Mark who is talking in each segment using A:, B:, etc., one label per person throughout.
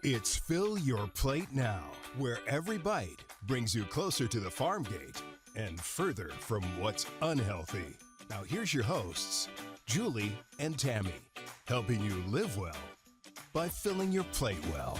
A: It's Fill Your Plate Now, where every bite brings you closer to the farm gate and further from what's unhealthy. Now here's your hosts, Julie and Tammy, helping you live well by filling your plate well.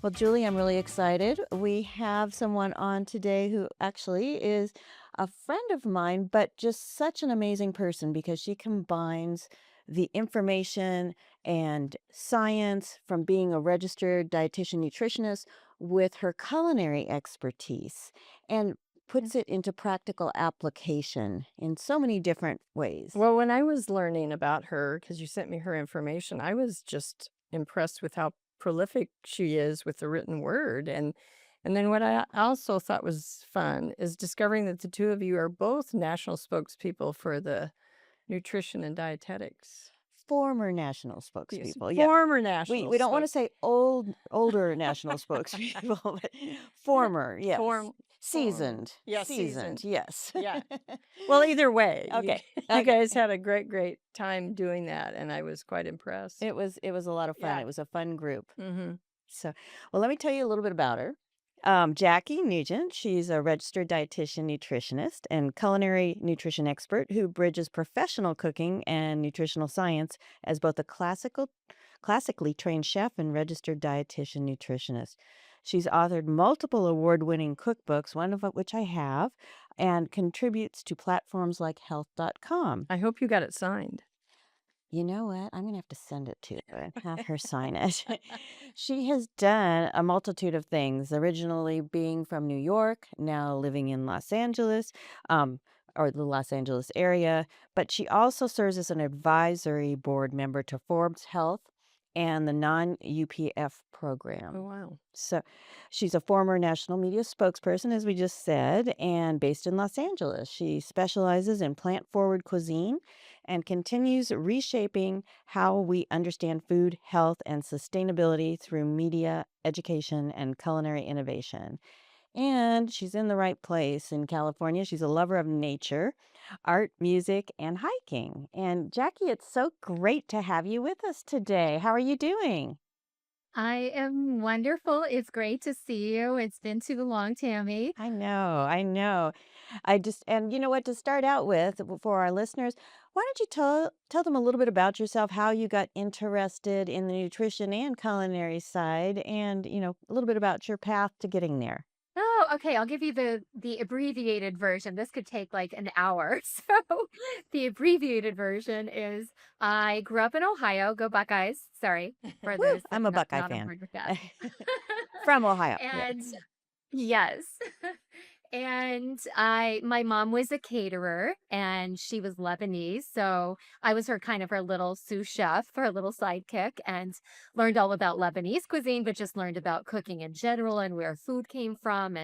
B: Well, Julie, I'm really excited. We have someone on today who actually is a friend of mine, but just such an amazing person because she combines the information and science from being a registered dietitian nutritionist with her culinary expertise and puts it into practical application in so many different ways.
C: Well, when I was learning about her, because you sent me her information, I was just impressed with how prolific she is with the written word. And then what I also thought was fun is discovering that the two of you are both national spokespeople for the nutrition and dietetics.
B: Former national
C: Yes,
B: spokespeople, yeah.
C: former
B: We
C: national
B: we don't want to
C: spokes.
B: say older national spokespeople, but former, yes.
C: Form,
B: Seasoned.
C: yeah,
B: Seasoned,
C: seasoned.
B: yes.
C: Yeah. Well, either way,
B: Okay.
C: you
B: Okay.
C: guys had a great time doing that, and I was quite impressed.
B: It was a lot of fun.
C: Yeah.
B: It was a fun group.
C: Mm-hmm.
B: So, well, let me tell you a little bit about her. Jackie Nugent, she's a registered dietitian nutritionist and culinary nutrition expert who bridges professional cooking and nutritional science as both a classically trained chef and registered dietitian nutritionist. She's authored multiple award-winning cookbooks, one of which I have, and contributes to platforms like health.com.
C: I hope you got it signed.
B: You know what? I'm going to have to send it to her and have her sign it. She has done a multitude of things, originally being from New York, now living in Los Angeles, or the Los Angeles area. But she also serves as an advisory board member to Forbes Health and the non-UPF program.
C: Oh, wow.
B: So she's a former national media spokesperson, as we just said, and based in Los Angeles. She specializes in plant-forward cuisine and continues reshaping how we understand food, health, and sustainability through media, education, and culinary innovation. And she's in the right place in California. She's a lover of nature, art, music, and hiking. And Jackie, it's so great to have you with us today. How are you doing?
D: I am wonderful. It's great to see you. It's been too long, Tammy.
B: I know, I know. And you know what, to start out with for our listeners, why don't you tell them a little bit about yourself, how you got interested in the nutrition and culinary side, and a little bit about your path to getting there.
D: Oh, okay. I'll give you the abbreviated version. This could take like an hour. So the abbreviated version is I grew up in Ohio. Go Buckeyes. Sorry for
B: Woo,
D: this.
B: I'm a Buckeye
D: not on
B: fan.
D: board with that.
B: From Ohio.
D: And yes. And my mom was a caterer and she was Lebanese. So I was her little sous chef, her little sidekick, and learned all about Lebanese cuisine, but just learned about cooking in general and where food came from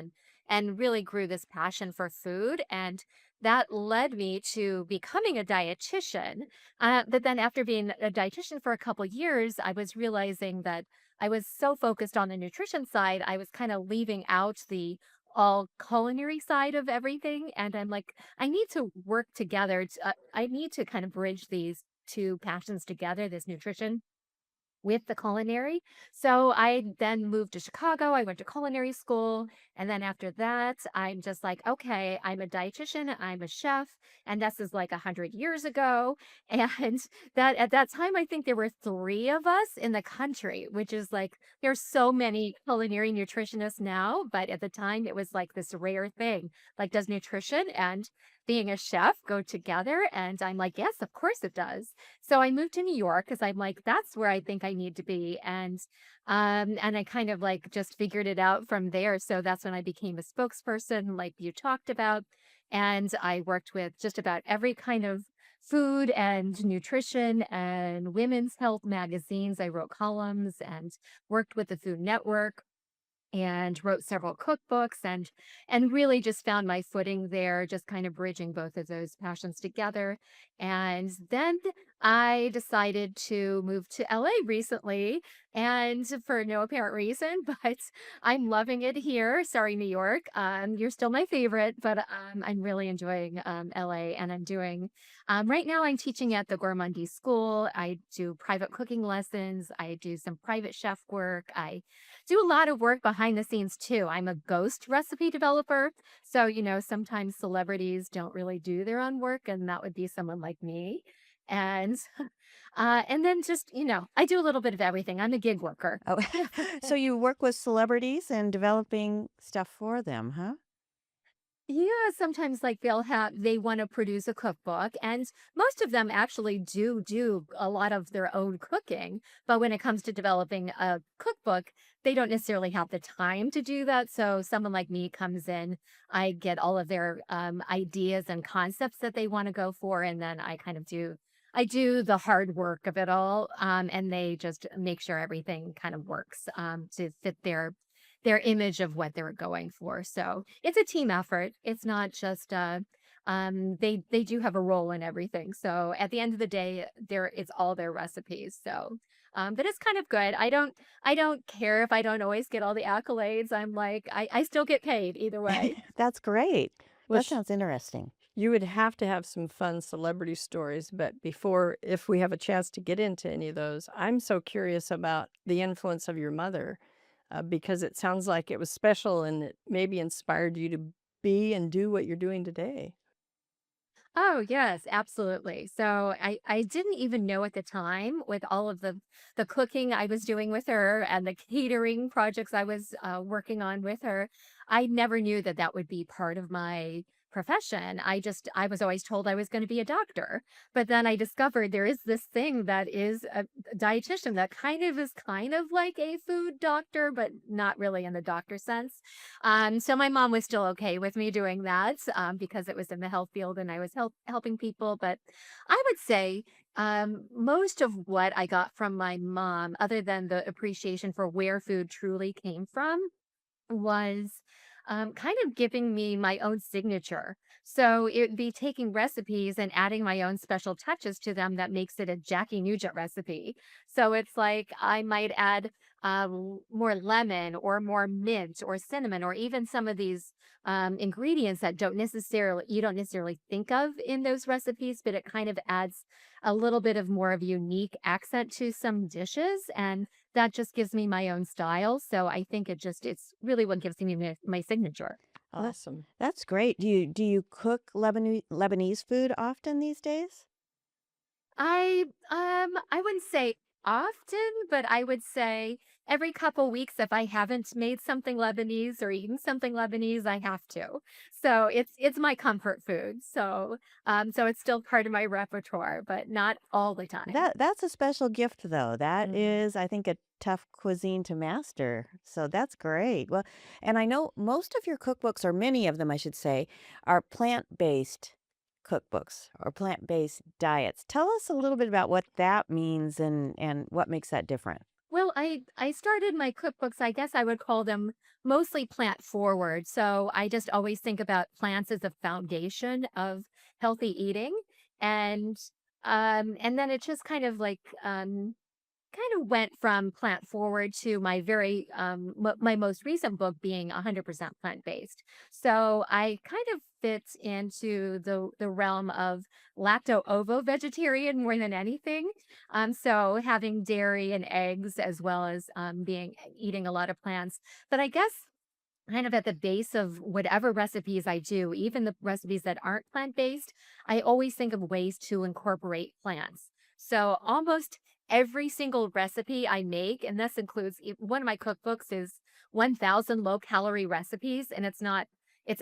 D: and really grew this passion for food. And that led me to becoming a dietitian. But then after being a dietitian for a couple years, I was realizing that I was so focused on the nutrition side, I was kind of leaving out the all culinary side of everything. And I'm like, I need to work together. I need to kind of bridge these two passions together, this nutrition with the culinary. So I then moved to Chicago. I went to culinary school. And then after that, I'm just like, okay, I'm a dietitian, I'm a chef. And this is like 100 years ago. And that at that time, I think there were three of us in the country, which is like, there's so many culinary nutritionists now. But at the time, it was like this rare thing. Like, does nutrition and being a chef go together? And I'm like, yes, of course it does. So I moved to New York because I'm like, that's where I think I need to be. And I kind of like just figured it out from there. So that's when I became a spokesperson, like you talked about. And I worked with just about every kind of food and nutrition and women's health magazines. I wrote columns and worked with the Food Network and wrote several cookbooks and really just found my footing there, just kind of bridging both of those passions together. And then I decided to move to LA recently and for no apparent reason, but I'm loving it here. Sorry, New York. You're still my favorite, but I'm really enjoying LA and I'm doing right now I'm teaching at the Gourmandie School. I do private cooking lessons. I do some private chef work. I do a lot of work behind the scenes too. I'm a ghost recipe developer. So, sometimes celebrities don't really do their own work, and that would be someone like me. And and then just, I do a little bit of everything. I'm a gig worker.
B: Oh, so you work with celebrities and developing stuff for them, huh?
D: Yeah, sometimes like they want to produce a cookbook, and most of them actually do a lot of their own cooking. But when it comes to developing a cookbook, they don't necessarily have the time to do that. So someone like me comes in, I get all of their ideas and concepts that they want to go for, and then I do the hard work of it all, and they just make sure everything kind of works to fit their image of what they're going for. So it's a team effort. It's not just they do have a role in everything. So at the end of the day, it's all their recipes. So but it's kind of good. I don't care if I don't always get all the accolades. I'm like I still get paid either way.
B: That's great.
C: Well,
B: That sounds interesting.
C: you would have to have some fun celebrity stories, but before, if we have a chance to get into any of those, I'm so curious about the influence of your mother, because it sounds like it was special and it maybe inspired you to be and do what you're doing today.
D: Oh, yes, absolutely. So I didn't even know at the time with all of the cooking I was doing with her and the catering projects I was working on with her. I never knew that that would be part of my profession. I was always told I was going to be a doctor. But then I discovered there is this thing that is a dietitian that kind of like a food doctor, but not really in the doctor sense. So my mom was still okay with me doing that because it was in the health field and I was helping people. But I would say most of what I got from my mom, other than the appreciation for where food truly came from, was kind of giving me my own signature. So it would be taking recipes and adding my own special touches to them that makes it a Jackie Nugent recipe. So it's like I might add more lemon or more mint or cinnamon or even some of these ingredients that you don't necessarily think of in those recipes, but it kind of adds a little bit of more of a unique accent to some dishes. And that just gives me my own style, so I think it's really what gives me my signature.
B: Well,
C: Awesome.
B: that's great. Do you cook Lebanese food often these days?
D: I wouldn't say often, but I would say every couple weeks if I haven't made something Lebanese or eaten something Lebanese, I have to. So it's my comfort food. So it's still part of my repertoire, but not all the time.
B: That's a special gift though. That
C: Mhm.
B: is, I think, a tough cuisine to master. So that's great. Well, and I know most of your cookbooks, or many of them, I should say, are plant-based cookbooks or plant-based diets. Tell us a little bit about what that means and what makes that different.
D: Well, I started my cookbooks, I guess I would call them mostly plant forward. So I just always think about plants as a foundation of healthy eating. And and then it just kind of went from plant forward to my most recent book being 100% plant-based. So I kind of fit into the realm of lacto-ovo vegetarian more than anything. So having dairy and eggs as well as being eating a lot of plants. But I guess kind of at the base of whatever recipes I do, even the recipes that aren't plant-based, I always think of ways to incorporate plants. So almost every single recipe I make, and this includes one of my cookbooks is 1,000 low-calorie recipes, and it's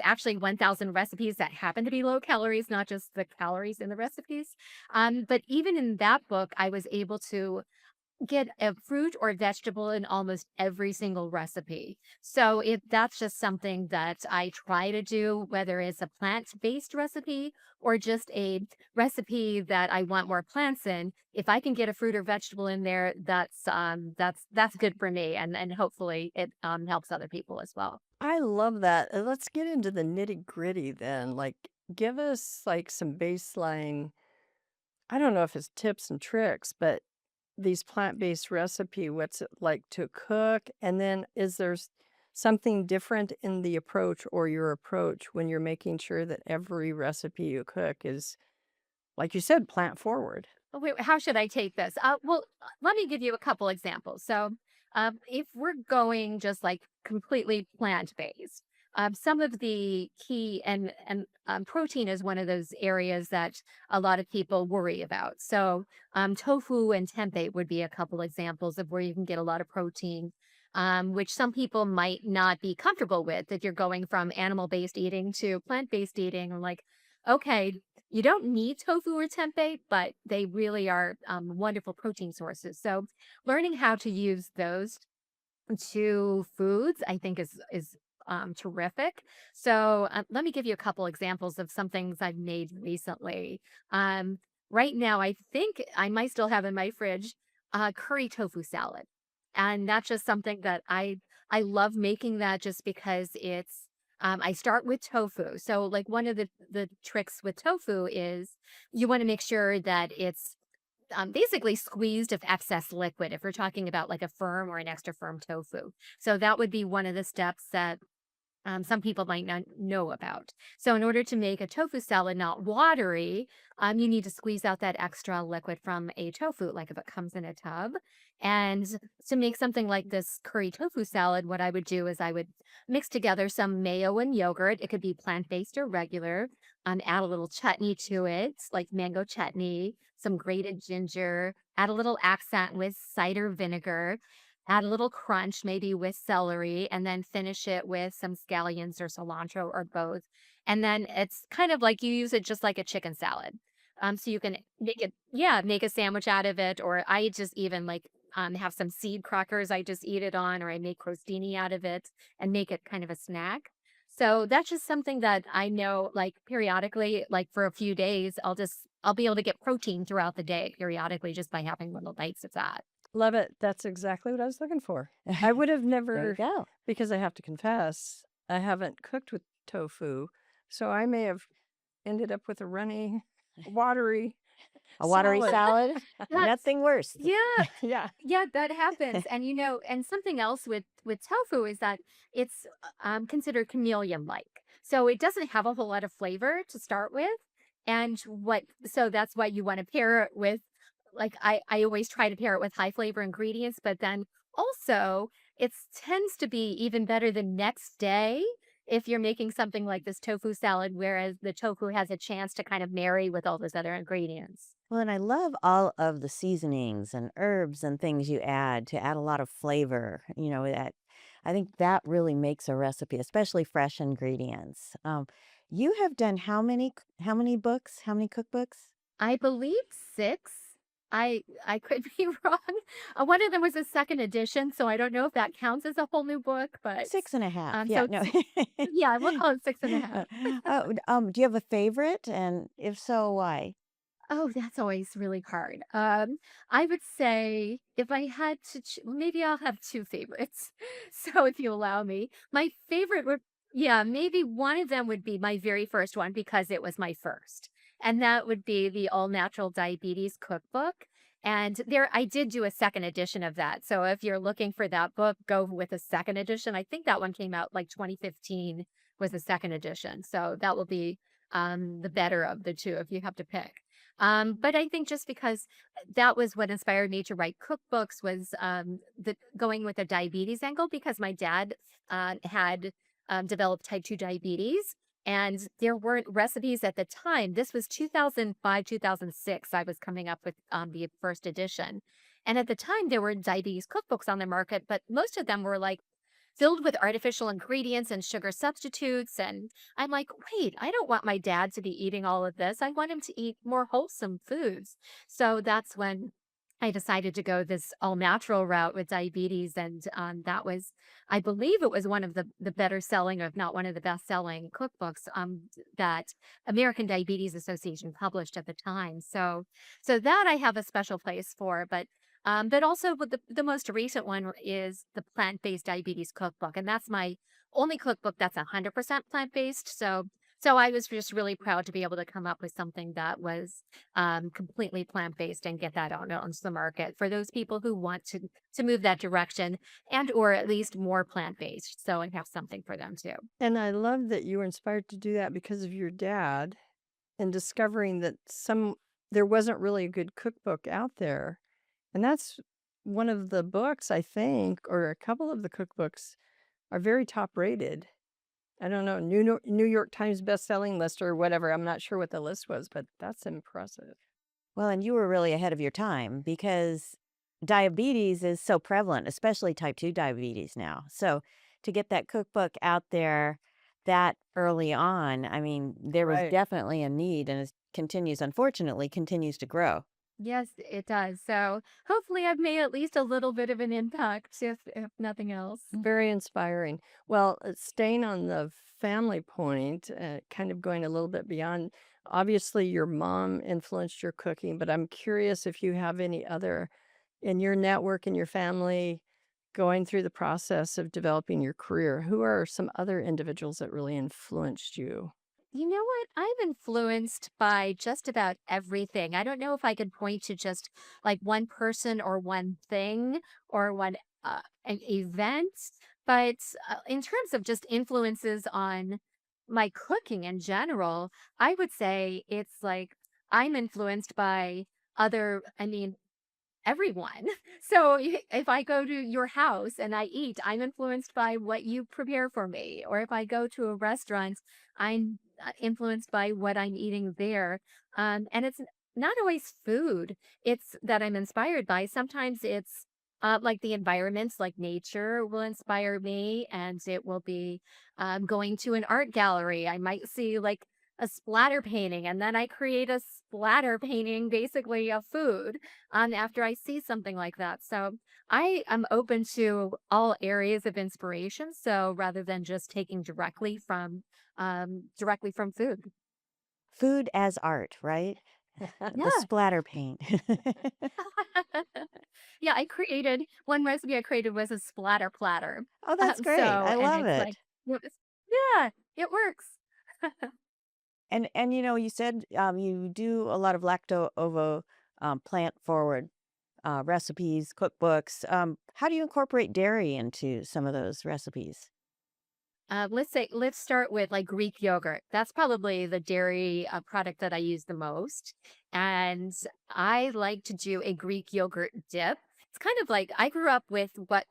D: actually 1,000 recipes that happen to be low calories, not just the calories in the recipes. But even in that book, I was able to get a fruit or vegetable in almost every single recipe. So that's just something that I try to do, whether it's a plant-based recipe or just a recipe that I want more plants in. If I can get a fruit or vegetable in there, that's good for me, and hopefully it helps other people as well.
C: I love that. Let's get into the nitty gritty then. Like, give us like some baseline I don't know if it's tips and tricks, but these plant-based recipe, what's it like to cook? And then is there something different in the approach or your approach when you're making sure that every recipe you cook is, like you said, plant forward?
D: Oh, wait, how should I take this? Well, let me give you a couple examples. So, if we're going just like completely plant based, some of the key and protein is one of those areas that a lot of people worry about. So, tofu and tempeh would be a couple examples of where you can get a lot of protein. Which some people might not be comfortable with if you're going from animal based eating to plant based eating. I'm like, okay, you don't need tofu or tempeh, but they really are wonderful protein sources. So learning how to use those two foods, I think is terrific. So let me give you a couple examples of some things I've made recently. Um, right now, I think I might still have in my fridge curry tofu salad, and that's just something that I love making that just because it's. I start with tofu. So, like one of the tricks with tofu is you want to make sure that it's basically squeezed of excess liquid if we're talking about like a firm or an extra firm tofu. So that would be one of the steps that some people might not know about. So, in order to make a tofu salad not watery, you need to squeeze out that extra liquid from a tofu, like if it comes in a tub. And to make something like this curry tofu salad, what I would do is I would mix together some mayo and yogurt. It could be plant based or regular. Add a little chutney to it, like mango chutney, some grated ginger, add a little accent with cider vinegar, add a little crunch, maybe with celery, and then finish it with some scallions or cilantro or both. And then it's kind of like you use it just like a chicken salad. So you can make it, yeah, make a sandwich out of it, or I just even like have some seed crackers I just eat it on, or I make crostini out of it and make it kind of a snack. So that's just something that I know, like periodically, like for a few days, I'll be able to get protein throughout the day periodically just by having little bites of that.
C: Love it. That's exactly what I was looking for. I would have
B: There you
C: never,
B: go.
C: because I have to confess, I haven't cooked with tofu. So I may have ended up with a runny, watery
B: A watery
C: salad.
B: salad,
D: That's
B: nothing worse.
D: yeah,
C: Yeah.
D: yeah, that happens. And and something else with tofu is that it's considered chameleon like. So it doesn't have a whole lot of flavor to start with. And what so that's why you want to pair it with like I always try to pair it with high flavor ingredients, but then also it tends to be even better the next day if you're making something like this tofu salad, whereas the tofu has a chance to kind of marry with all those other ingredients.
B: Well, and I love all of the seasonings and herbs and things you add to add a lot of flavor. That I think that really makes a recipe, especially fresh ingredients. You have done how many books, how many cookbooks?
D: I believe 6. I could be wrong. One of them was a second edition, so I don't know if that counts as a whole new book, but,
B: Six and a half.
D: so
B: Yeah, no.
D: yeah, we'll call it 6 and a half.
B: Do you have a favorite? And if so, why?
D: Oh, that's always really hard. I would say if I had to, maybe I'll have two favorites. So if you allow me, my favorite would, yeah, maybe one of them would be my very first one because it was my first, and that would be the All Natural Diabetes Cookbook. And there, I did do a second edition of that. So if you're looking for that book, go with a second edition. I think that one came out like 2015 was the second edition. So that will be the better of the two if you have to pick. But I think just because that was what inspired me to write cookbooks was the going with a diabetes angle because my dad had developed type 2 diabetes and there weren't recipes at the time. This was 2005, 2006. I was coming up with the first edition. And at the time, there were diabetes cookbooks on the market, but most of them were like filled with artificial ingredients and sugar substitutes. And I'm like, wait, I don't want my dad to be eating all of this. I want him to eat more wholesome foods. So that's when I decided to go this all natural route with diabetes. And that was, I believe it was one of the better selling, or if not one of the best selling cookbooks that American Diabetes Association published at the time. So that I have a special place for. But also with the most recent one is the plant-based diabetes cookbook. And that's my only cookbook that's 100% plant-based. So So I was just really proud to be able to come up with something that was completely plant-based and get that out onto the market for those people who want to move that direction and or at least more plant-based. So I have something for them too.
C: And I love that you were inspired to do that because of your dad and discovering that there wasn't really a good cookbook out there. And that's one of the books, I think, or a couple of the cookbooks are very top rated. I don't know, New York Times best-selling list or whatever. I'm not sure what the list was, but that's impressive.
B: Well, and you were really ahead of your time because diabetes is so prevalent, especially type 2 diabetes now. So to get that cookbook out there that early on, I mean, there was
C: Right.
B: definitely a need and it continues, unfortunately, continues to grow.
D: Yes, it does. So hopefully I've made at least a little bit of an impact, if nothing else.
C: Very inspiring. Well, staying on the family point, kind of going a little bit beyond, obviously your mom influenced your cooking, but I'm curious if you have any other in your network, in your family, going through the process of developing your career. Who are some other individuals that really influenced you?
D: You know what? I'm influenced by just about everything. I don't know if I could point to just like one person or one thing or one an event, but in terms of just influences on my cooking in general, I would say it's like I'm influenced by I mean, everyone. So if I go to your house and I eat, I'm influenced by what you prepare for me. Or if I go to a restaurant, I'm influenced by what I'm eating there. And it's not always food. It's that I'm inspired by. Sometimes it's like the environments, like nature will inspire me, and it will be going to an art gallery. I might see like a splatter painting, and then I create a splatter painting basically of food after I see something like that. So I am open to all areas of inspiration. So rather than just taking directly from food.
B: Food as art, right? The
D: Yeah.
B: splatter paint.
D: Yeah, I created one recipe I created was a splatter platter.
B: Oh, that's great. I
D: And
B: love
D: it's like,
B: it.
D: it was- yeah, it works.
B: And you said you do a lot of lacto ovo plant forward recipes, cookbooks. How do you incorporate dairy into some of those recipes?
D: Let's start with like Greek yogurt. That's probably the dairy product that I use the most. And I like to do a Greek yogurt dip. It's kind of like I grew up with what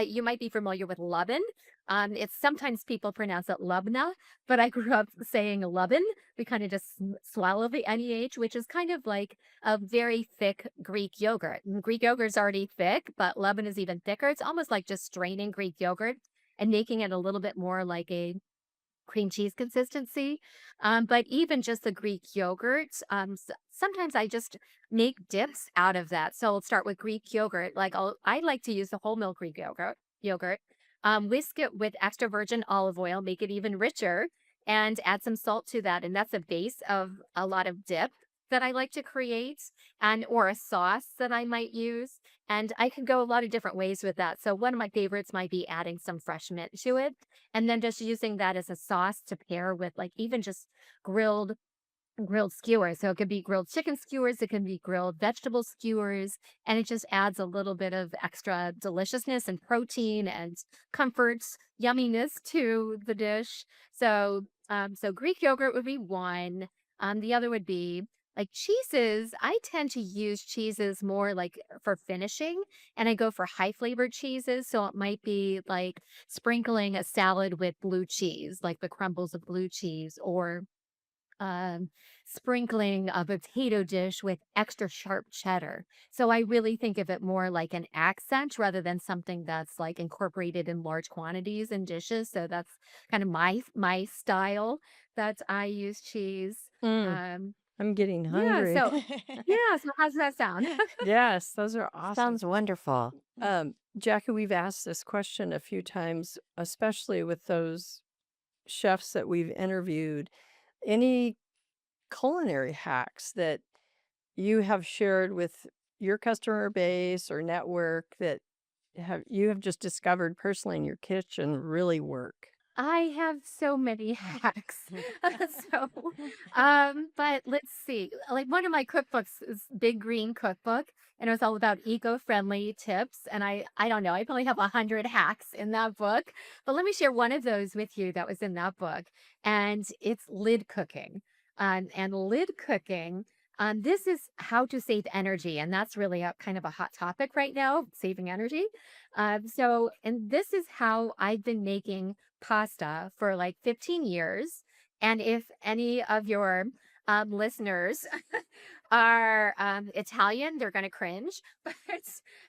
D: you might be familiar with Lubin. It's sometimes people pronounce it Lubna, but I grew up saying Lubin. We kind of just swallow the NEH, which is kind of like a very thick Greek yogurt. And Greek yogurt is already thick, but Lubin is even thicker. It's almost like just straining Greek yogurt and making it a little bit more like a cream cheese consistency. But even just the Greek yogurt, sometimes I just make dips out of that. So I'll start with Greek yogurt. I like to use the whole milk Greek yogurt, whisk it with extra virgin olive oil, make it even richer, and add some salt to that. And that's a base of a lot of dip that I like to create, and or a sauce that I might use. And I could go a lot of different ways with that. So one of my favorites might be adding some fresh mint to it and then just using that as a sauce to pair with like even just grilled grilled skewers. So it could be grilled chicken skewers, it can be grilled vegetable skewers, and it just adds a little bit of extra deliciousness and protein and comfort, yumminess to the dish. So Greek yogurt would be one. The other would be like cheeses. I tend to use cheeses more like for finishing, and I go for high flavored cheeses. So it might be like sprinkling a salad with blue cheese, like the crumbles of blue cheese, or um, sprinkling a potato dish with extra sharp cheddar. So I really think of it more like an accent rather than something that's like incorporated in large quantities in dishes. So that's kind of my style that I use cheese.
C: Mm,
D: Um,
C: I'm getting
D: yeah.
C: hungry.
D: So yeah. So how's that sound?
C: Yes, those are awesome.
B: Sounds wonderful.
C: Jackie, we've asked this question a few times, especially with those chefs that we've interviewed. Any culinary hacks that you have shared with your customer base or network that you have just discovered personally in your kitchen really work?
D: I have so many hacks. So, but let's see. Like one of my cookbooks is Big Green Cookbook, and it was all about eco-friendly tips. And I don't know, I probably have 100 hacks in that book. But let me share one of those with you that was in that book, and it's lid cooking. And lid cooking. This is how to save energy, and that's really a kind of a hot topic right now, saving energy. And this is how I've been making pasta for like 15 years. And if any of your listeners are Italian, they're going to cringe. But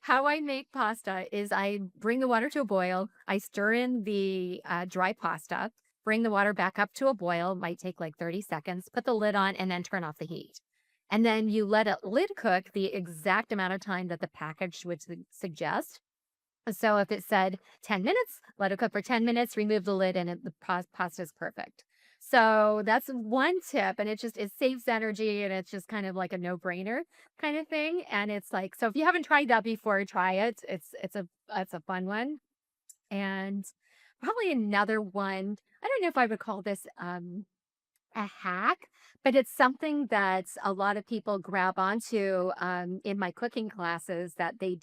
D: how I make pasta is I bring the water to a boil, I stir in the dry pasta, bring the water back up to a boil, might take like 30 seconds, put the lid on, and then turn off the heat. And then you let it lid cook the exact amount of time that the package would suggest. So if it said 10 minutes, let it cook for 10 minutes, remove the lid, and the pasta is perfect. So that's one tip, and it saves energy, and it's just kind of like a no-brainer kind of thing. And it's like, so if you haven't tried that before, try it. It's a fun one. And probably another one, I don't know if I would call this a hack, but it's something that a lot of people grab onto in my cooking classes that they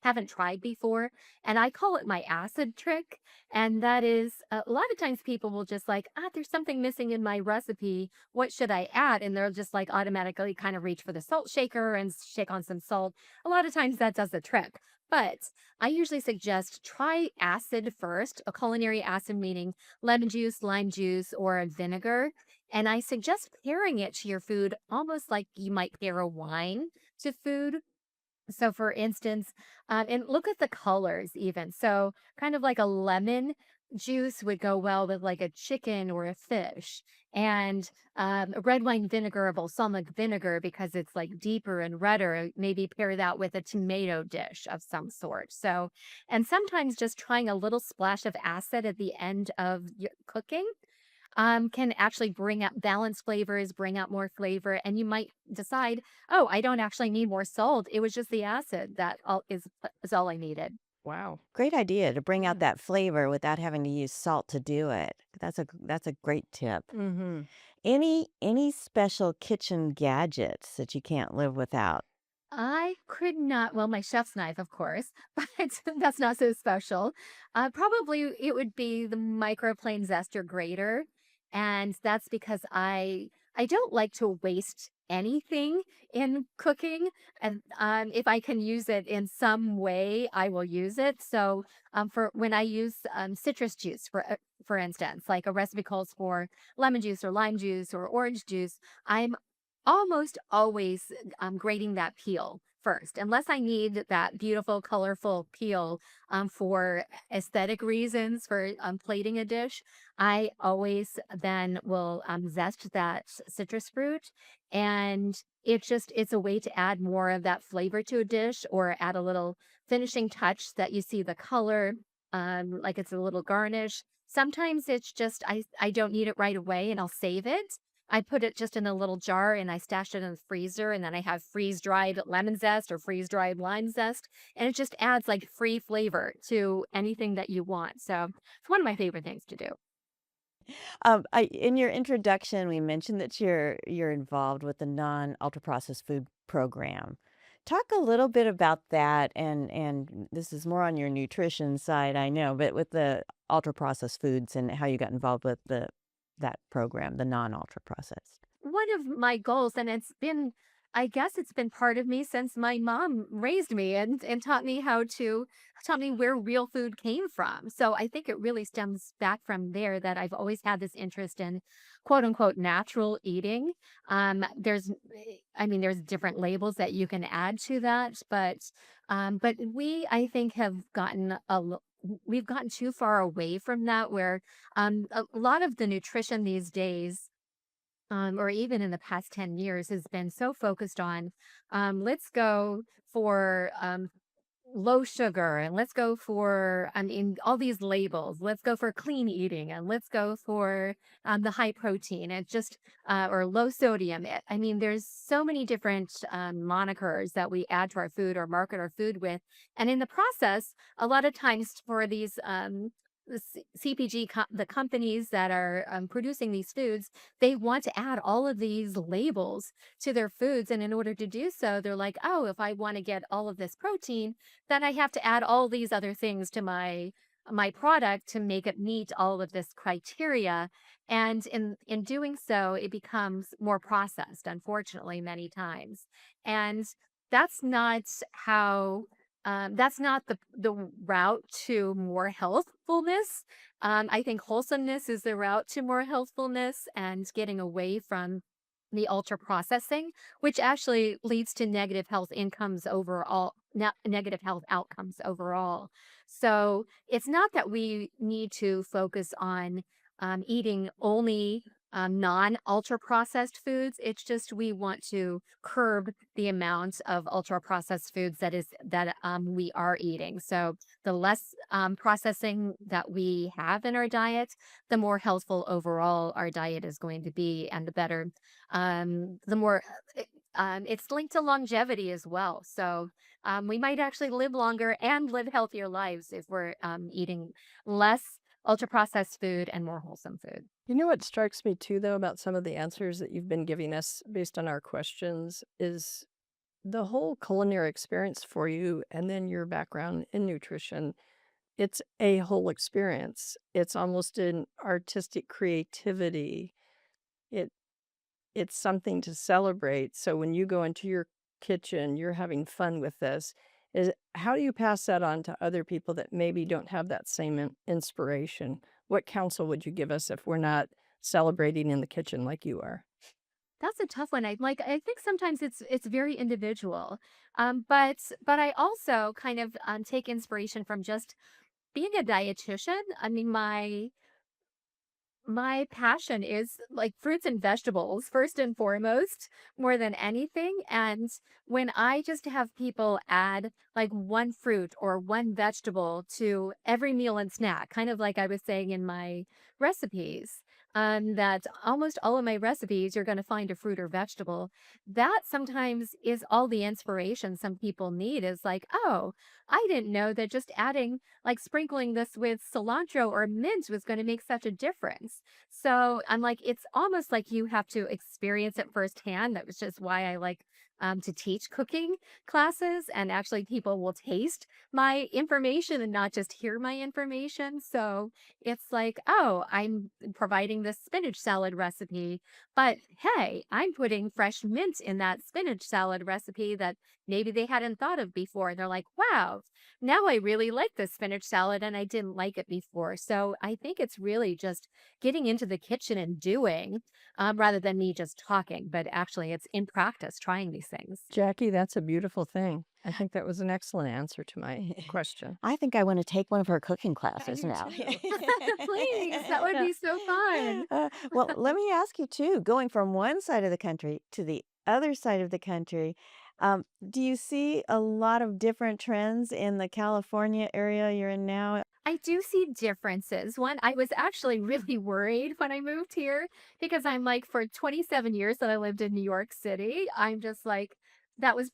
D: haven't tried before, and I call it my acid trick. And that is a lot of times people will just like, there's something missing in my recipe. What should I add? And they'll just like automatically kind of reach for the salt shaker and shake on some salt. A lot of times that does the trick. But I usually suggest try acid first, a culinary acid meaning lemon juice, lime juice, or a vinegar. And I suggest pairing it to your food almost like you might pair a wine to food. So, for instance, and look at the colors even. So, kind of like a lemon juice would go well with like a chicken or a fish, and a red wine vinegar or balsamic vinegar because it's like deeper and redder. Maybe pair that with a tomato dish of some sort. So, and sometimes just trying a little splash of acid at the end of your cooking can actually bring out balance flavors, bring out more flavor, and you might decide, oh, I don't actually need more salt. It was just the acid that is all I needed.
C: Wow.
B: Great idea to bring out
C: Yeah.
B: that flavor without having to use salt to do it. That's a great tip.
C: Mm-hmm.
B: Any special kitchen gadgets that you can't live without?
D: I could not, well, my chef's knife, of course, but that's not so special. Probably it would be the microplane zester grater, and that's because I don't like to waste anything in cooking, and if I can use it in some way, I will use it. So, for when I use citrus juice, for instance, like a recipe calls for lemon juice or lime juice or orange juice, I'm almost always grating that peel first, unless I need that beautiful, colorful peel for aesthetic reasons for plating a dish. I always then will zest that citrus fruit, and it's a way to add more of that flavor to a dish or add a little finishing touch that you see the color, like it's a little garnish. Sometimes it's just I don't need it right away, and I'll save it. I put it just in a little jar and I stash it in the freezer, and then I have freeze-dried lemon zest or freeze-dried lime zest, and it just adds like free flavor to anything that you want. So it's one of my favorite things to do.
B: In your introduction, we mentioned that you're involved with the non-ultra processed food program. Talk a little bit about that, and this is more on your nutrition side, I know, but with the ultra processed foods and how you got involved with that program, the non-ultra processed.
D: One of my goals, and I guess it's been part of me since my mom raised me and taught me where real food came from. So I think it really stems back from there that I've always had this interest in quote unquote natural eating. There's different labels that you can add to that, but we, I think, we've gotten too far away from that where a lot of the nutrition these days, or even in the past 10 years, has been so focused on let's go for low sugar, and let's go for, all these labels. Let's go for clean eating, and let's go for the high protein and just, or low sodium. There's so many different monikers that we add to our food or market our food with. And in the process, a lot of times for these the CPG, the companies that are producing these foods, they want to add all of these labels to their foods. And in order to do so, they're like, oh, if I want to get all of this protein, then I have to add all these other things to my product to make it meet all of this criteria. And in doing so, it becomes more processed, unfortunately, many times. And that's not how that's not the route to more healthfulness. I think wholesomeness is the route to more healthfulness and getting away from the ultra processing, which actually leads to negative health incomes overall, negative health outcomes overall. So it's not that we need to focus on eating only non ultra processed foods. It's just we want to curb the amount of ultra processed foods that we are eating. So the less processing that we have in our diet, the more healthful overall our diet is going to be, and the better, the more. It's linked to longevity as well. So we might actually live longer and live healthier lives if we're eating less ultra processed food and more wholesome food.
C: You know what strikes me too, though, about some of the answers that you've been giving us based on our questions is the whole culinary experience for you and then your background in nutrition. It's a whole experience. It's almost an artistic creativity. It it's something to celebrate. So when you go into your kitchen, you're having fun with this. Is how do you pass that on to other people that maybe don't have that same inspiration? What counsel would you give us if we're not celebrating in the kitchen like you are?
D: That's a tough one. I think sometimes it's very individual. But I also kind of take inspiration from just being a dietitian. I mean, my passion is like fruits and vegetables first and foremost, more than anything. And when I just have people add like one fruit or one vegetable to every meal and snack, kind of like I was saying in my recipes, that almost all of my recipes you're going to find a fruit or vegetable. That sometimes is all the inspiration some people need, is like, oh, I didn't know that just adding, like sprinkling this with cilantro or mint was going to make such a difference. So I'm like, it's almost like you have to experience it firsthand. That was just why I like to teach cooking classes, and actually people will taste my information and not just hear my information. So it's like, oh, I'm providing this spinach salad recipe, but hey, I'm putting fresh mint in that spinach salad recipe that maybe they hadn't thought of before. And they're like, wow, now I really like this spinach salad and I didn't like it before. So I think it's really just getting into the kitchen and doing, rather than me just talking, but actually it's in practice trying these things.
C: Jackie, that's a beautiful thing. I think that was an excellent answer to my question.
B: I think I want to take one of her cooking
C: I
B: classes
C: do
B: now.
C: too.
D: Please, that would be so fun.
B: Well, let me ask you too, going from one side of the country to the other side of the country, do you see a lot of different trends in the California area you're in now?
D: I do see differences. One, I was actually really worried when I moved here because I'm like, for 27 years that I lived in New York City, I'm just like, that was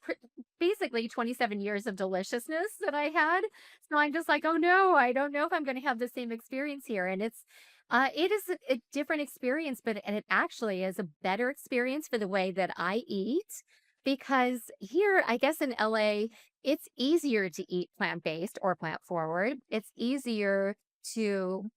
D: basically 27 years of deliciousness that I had. So I'm just like, oh no, I don't know if I'm going to have the same experience here. And it is a different experience, and it actually is a better experience for the way that I eat, because here, I guess in LA, it's easier to eat plant-based or plant forward. It's easier to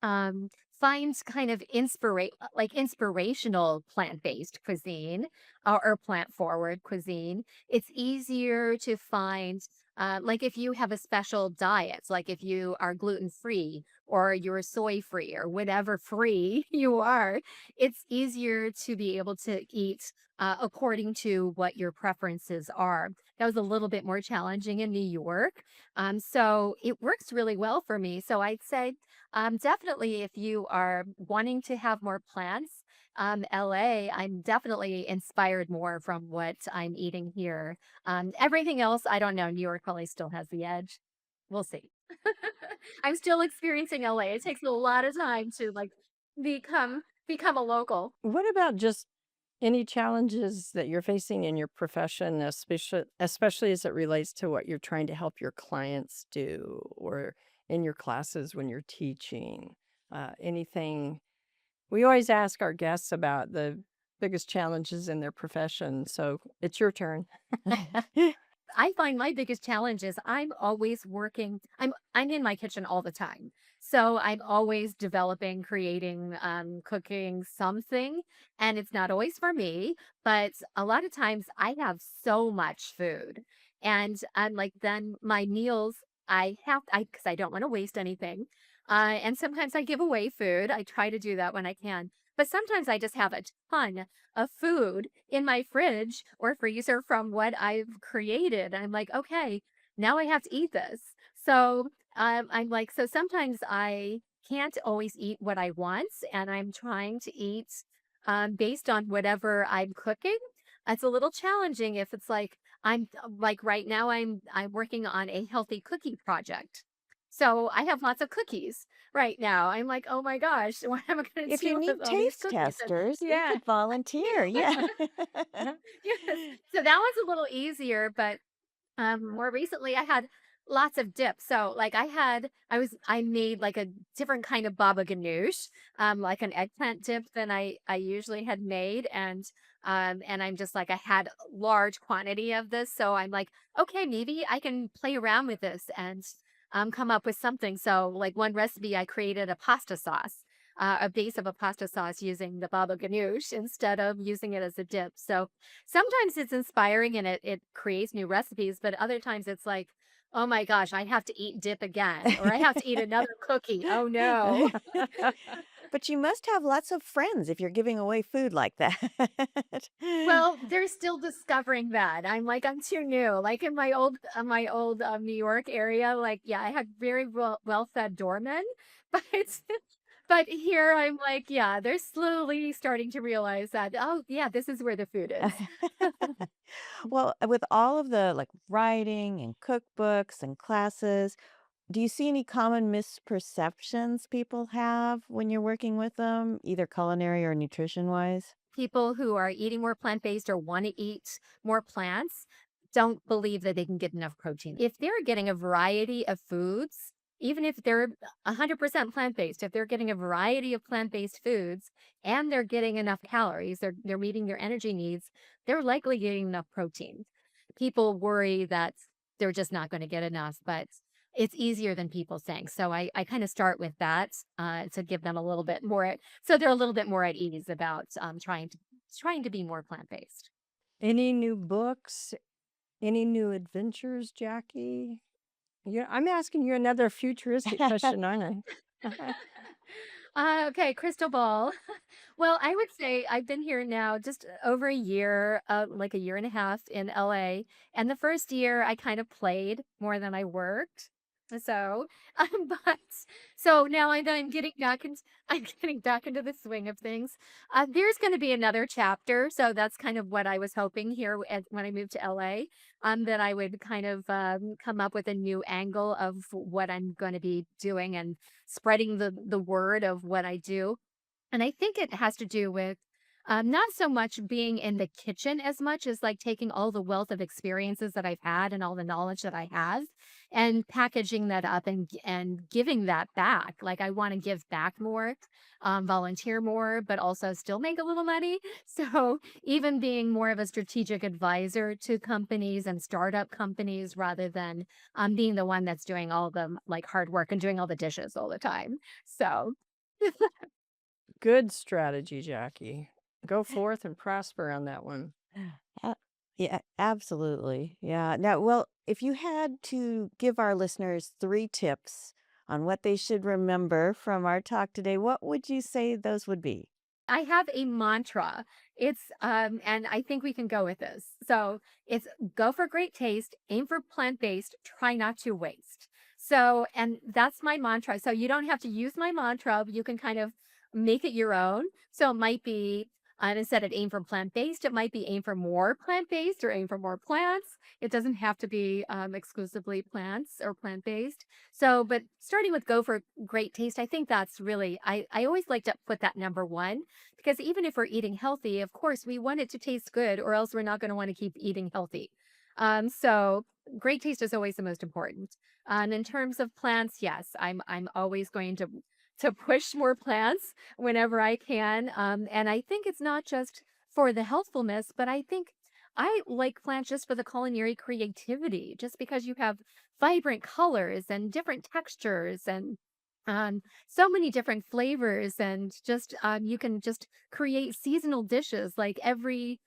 D: um find kind of inspirational plant-based cuisine, or plant forward cuisine. It's easier to find, like if you have a special diet, like if you are gluten free or you're soy free or whatever free you are, it's easier to be able to eat according to what your preferences are. That was a little bit more challenging in New York. So it works really well for me. So I'd say, definitely, if you are wanting to have more plants, LA, I'm definitely inspired more from what I'm eating here. Everything else, I don't know. New York probably still has the edge. We'll see. I'm still experiencing LA. It takes a lot of time to like become a local.
C: What about just any challenges that you're facing in your profession, especially as it relates to what you're trying to help your clients do, or in your classes when you're teaching? Anything? We always ask our guests about the biggest challenges in their profession. So it's your turn.
D: I find my biggest challenge is I'm always working. I'm in my kitchen all the time. So I'm always developing, creating, cooking something. And it's not always for me, but a lot of times I have so much food. And I'm like, then my meals, because I don't want to waste anything. And sometimes I give away food. I try to do that when I can. But sometimes I just have a ton of food in my fridge or freezer from what I've created. I'm like, okay, now I have to eat this. So I'm like, so sometimes I can't always eat what I want, and I'm trying to eat based on whatever I'm cooking. It's a little challenging if it's like I'm like right now I'm working on a healthy cookie project. So I have lots of cookies right now. I'm like, oh my gosh, what am I going to
B: If you
D: do with
B: need
D: all these
B: taste
D: cookies? And
B: testers, you
D: yeah,
B: could volunteer. Yeah.
D: yes. So that one's a little easier, but more recently I had lots of dips. So like I made like a different kind of baba ganoush, like an eggplant dip than I usually had made. And I'm just like I had a large quantity of this. So I'm like, okay, maybe I can play around with this and come up with something. So like one recipe I created a pasta sauce. A base of a pasta sauce using the baba ganoush instead of using it as a dip. So sometimes it's inspiring and it creates new recipes, but other times it's like, oh my gosh, I have to eat dip again, or I have to eat another cookie. Oh no.
B: But you must have lots of friends if you're giving away food like that.
D: Well, they're still discovering that. I'm like, I'm too new. Like in my old New York area, like yeah, I had very well-fed doormen, but but here I'm like, yeah, they're slowly starting to realize that, oh yeah, this is where the food is.
B: Well, with all of the like writing and cookbooks and classes, do you see any common misperceptions people have when you're working with them, either culinary or nutrition wise?
D: People who are eating more plant-based or want to eat more plants don't believe that they can get enough protein. If they're getting a variety of foods, even if they're 100% plant-based, if they're getting a variety of plant-based foods and they're getting enough calories, they're meeting their energy needs, they're likely getting enough protein. People worry that they're just not going to get enough, but it's easier than people think. So I kind of start with that to give them a little bit more, so they're a little bit more at ease about trying to be more plant based.
C: Any new books? Any new adventures, Jackie? I'm asking you another futuristic question, aren't I?
D: Okay, crystal ball. Well, I would say I've been here now just over a year, like a year and a half in LA. And the first year I kind of played more than I worked. So, but so now I'm getting back into I'm getting back into the swing of things. There's going to be another chapter, so that's kind of what I was hoping here when I moved to LA. That I would kind of come up with a new angle of what I'm going to be doing and spreading the word of what I do. And I think it has to do with not so much being in the kitchen as much as like taking all the wealth of experiences that I've had and all the knowledge that I have and packaging that up and giving that back. Like I want to give back more, volunteer more, but also still make a little money. So even being more of a strategic advisor to companies and startup companies rather than being the one that's doing all the like hard work and doing all the dishes all the time. So
C: Good strategy, Jackie. Go forth and prosper on that one.
B: Uh, Yeah, absolutely. Yeah. Now, well, if you had to give our listeners 3 tips on what they should remember from our talk today, what would you say those would be?
D: I have a mantra. And I think we can go with this. So it's go for great taste, aim for plant-based, try not to waste. So, and that's my mantra. So you don't have to use my mantra, but you can kind of make it your own. So it might be instead of aim for plant-based, it might be aim for more plant-based or aim for more plants. It doesn't have to be exclusively plants or plant-based. So, but starting with go for great taste, I think that's really, I always like to put that number one because even if we're eating healthy, of course, we want it to taste good or else we're not going to want to keep eating healthy. So great taste is always the most important. And in terms of plants, yes, I'm always going to push more plants whenever I can. And I think it's not just for the healthfulness, but I think I like plants just for the culinary creativity, just because you have vibrant colors and different textures and so many different flavors, and just you can just create seasonal dishes like every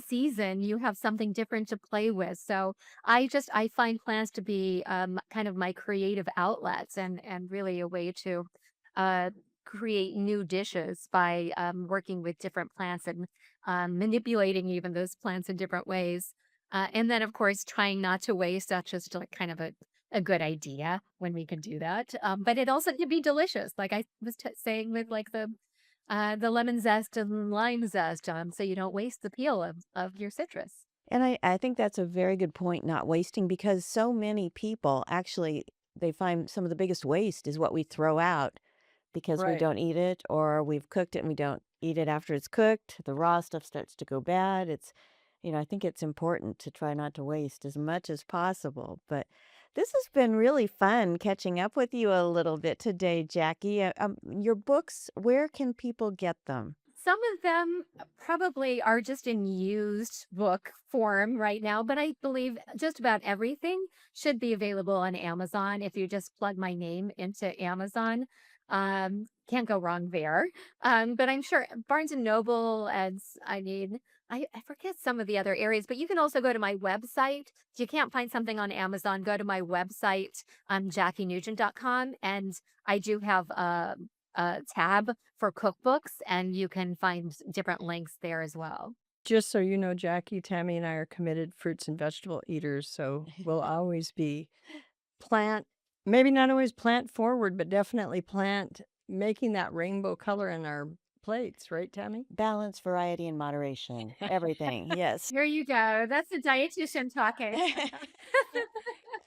D: season you have something different to play with. So I find plants to be kind of my creative outlets, and really a way to uh create new dishes by working with different plants and manipulating even those plants in different ways. And then, of course, trying not to waste. That's just like kind of a good idea when we can do that. But it also can be delicious, like I was saying with like the lemon zest and lime zest, so you don't waste the peel of your citrus.
B: And I think that's a very good point, not wasting, because so many people actually, they find some of the biggest waste is what we throw out because we
C: Right.
B: don't eat it, or we've cooked it and we don't eat it after it's cooked. The raw stuff starts to go bad. I think it's important to try not to waste as much as possible. But this has been really fun catching up with you a little bit today, Jackie. Your books, where can people get them?
D: Some of them probably are just in used book form right now, but I believe just about everything should be available on Amazon. If you just plug my name into Amazon, can't go wrong there. But I'm sure Barnes and Noble, and I forget some of the other areas, but you can also go to my website. If you can't find something on Amazon, go to my website, JackieNugent.com, and I do have a tab for cookbooks, and you can find different links there as well.
C: Just so you know, Jackie, Tammy and I are committed fruits and vegetable eaters, so we'll always be plant, maybe not always plant forward, but definitely plant, making that rainbow color in our plates, right, Tammy?
B: Balance, variety, and moderation. Everything. Yes.
D: Here you go. That's the dietitian talking.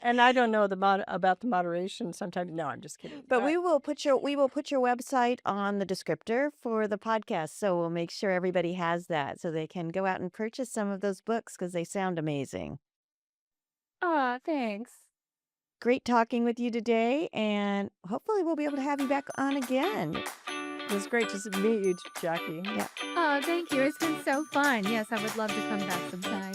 C: And I don't know about the moderation sometimes. No, I'm just kidding.
B: But we will put your website on the descriptor for the podcast, so we'll make sure everybody has that so they can go out and purchase some of those books because they sound amazing.
D: Aw, thanks.
B: Great talking with you today, and hopefully we'll be able to have you back on again.
C: It was great to meet you, Jackie.
B: Yeah.
D: Oh, thank you. It's been so fun. Yes, I would love to come back sometime.